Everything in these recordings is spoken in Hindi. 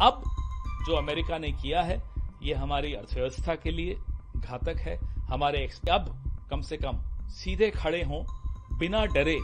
अब जो अमेरिका ने किया है ये हमारी अर्थव्यवस्था के लिए घातक है। हमारे अब कम से कम सीधे खड़े हों, बिना डरे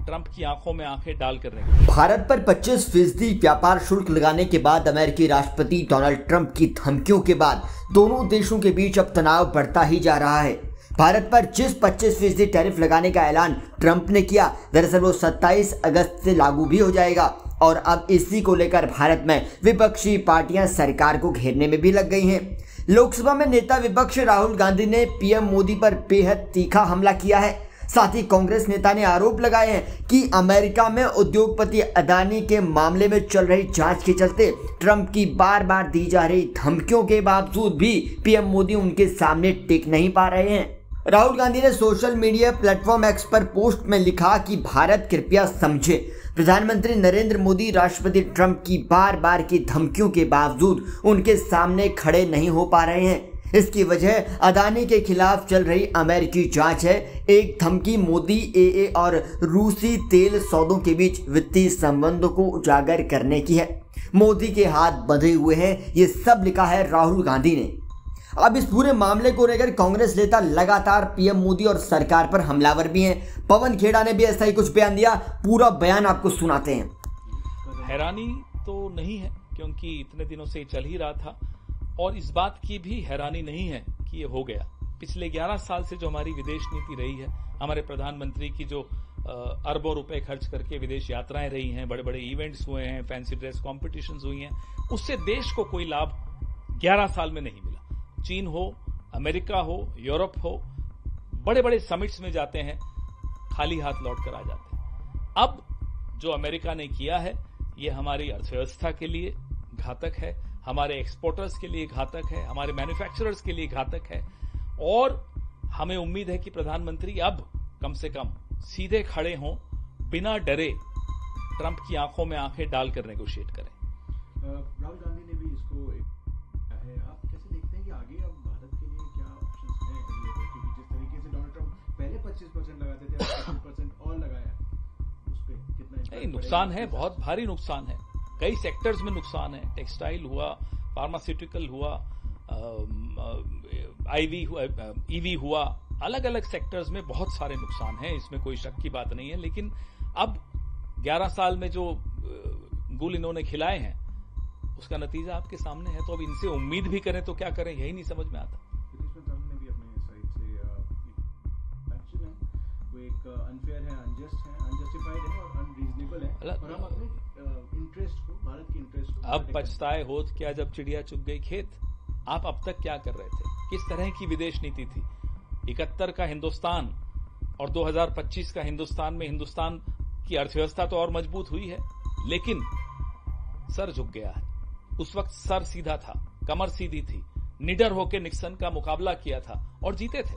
ट्रंप की आंखों में आंखें डाल कर रहे। भारत पर 25% व्यापार शुल्क लगाने के बाद अमेरिकी राष्ट्रपति डोनाल्ड ट्रंप की धमकियों के बाद दोनों देशों के बीच अब तनाव बढ़ता ही जा रहा है। भारत पर जिस 25% टैरिफ लगाने का ऐलान ट्रंप ने किया, दरअसल वो 27 अगस्त से लागू भी हो जाएगा और अब इसी को लेकर भारत में विपक्षी पार्टियां सरकार को घेरने में भी लग गई हैं। लोकसभा में नेता विपक्ष राहुल गांधी ने पीएम मोदी पर बेहद तीखा हमला किया है। साथ ही कांग्रेस नेता ने आरोप लगाए हैं कि अमेरिका में उद्योगपति अदानी के मामले में चल रही जांच के चलते ट्रंप की बार बार दी जा रही धमकियों के बावजूद भी पीएम मोदी उनके सामने टिक नहीं पा रहे हैं। राहुल गांधी ने सोशल मीडिया प्लेटफॉर्म एक्स पर पोस्ट में लिखा कि भारत कृपया समझे, प्रधानमंत्री नरेंद्र मोदी राष्ट्रपति ट्रंप की बार बार की धमकियों के बावजूद उनके सामने खड़े नहीं हो पा रहे हैं। इसकी वजह अदानी के खिलाफ चल रही अमेरिकी जांच है। एक धमकी मोदी एए और रूसी तेल सौदों के बीच वित्तीय संबंधों को उजागर करने की है। मोदी के हाथ बंधे हुए हैं, ये सब लिखा है राहुल गांधी ने। अब इस पूरे मामले को लेकर कांग्रेस नेता लगातार पीएम मोदी और सरकार पर हमलावर भी हैं। पवन खेड़ा ने भी ऐसा ही कुछ बयान दिया, पूरा बयान आपको सुनाते हैं। हैरानी तो नहीं है क्योंकि इतने दिनों से चल ही रहा था और इस बात की भी हैरानी नहीं है कि ये हो गया। पिछले 11 साल से जो हमारी विदेश नीति रही है, हमारे प्रधानमंत्री की जो अरबों रुपए खर्च करके विदेश यात्राएं रही हैं, बड़े बड़े इवेंट्स हुए हैं, फैंसी ड्रेस कॉम्पिटिशन्स हुई हैं, उससे देश को कोई लाभ 11 साल में नहीं मिला। चीन हो, अमेरिका हो, यूरोप हो, बड़े बड़े समिट्स में जाते हैं, खाली हाथ लौट कर आ जाते हैं। अब जो अमेरिका ने किया है ये हमारी अर्थव्यवस्था के लिए घातक है, हमारे एक्सपोर्टर्स के लिए घातक है, हमारे मैन्युफैक्चरर्स के लिए घातक है और हमें उम्मीद है कि प्रधानमंत्री अब कम से कम सीधे खड़े हों, बिना डरे ट्रंप की आंखों में आंखें डालकर नेगोशिएट करें। राहुल गांधी ने भी इसको आप कैसे देखते हैं कि आगे अब भारत के लिए क्या ऑप्शंस हैं? क्योंकि जिस तरीके से डोनाल्ड ट्रंप पहले 25% लगाते थे, 25% और लगाया, उस पर कितना नुकसान है? बहुत भारी नुकसान है। कई सेक्टर्स में नुकसान है। टेक्सटाइल हुआ, फार्मास्यूटिकल हुआ, ईवी हुआ, अलग अलग सेक्टर्स में बहुत सारे नुकसान हैं, इसमें कोई शक की बात नहीं है। लेकिन अब 11 साल में जो गुल इन्होंने खिलाए हैं उसका नतीजा आपके सामने है, तो अब इनसे उम्मीद भी करें तो क्या करें, यही नहीं समझ में आता। ने भी अपने साइड से एक्शन है, वो एक अनफेयर है, अनजस्ट है, अनजस्टिफाइड है और अनरीजनेबल है और हम अपने इंटरेस्ट को, भारत की इंटरेस्ट को अब पछताए होत क्या जब चिड़िया चुग गई खेत। आप अब तक क्या कर रहे थे? किस तरह की विदेश नीति थी? 71 का हिंदुस्तान और 2025 का हिंदुस्तान में हिंदुस्तान की अर्थव्यवस्था तो और मजबूत हुई है, लेकिन सर झुक गया है। उस वक्त सर सीधा था, कमर सीधी थी, निडर होकर निक्सन का मुकाबला किया था और जीते थे।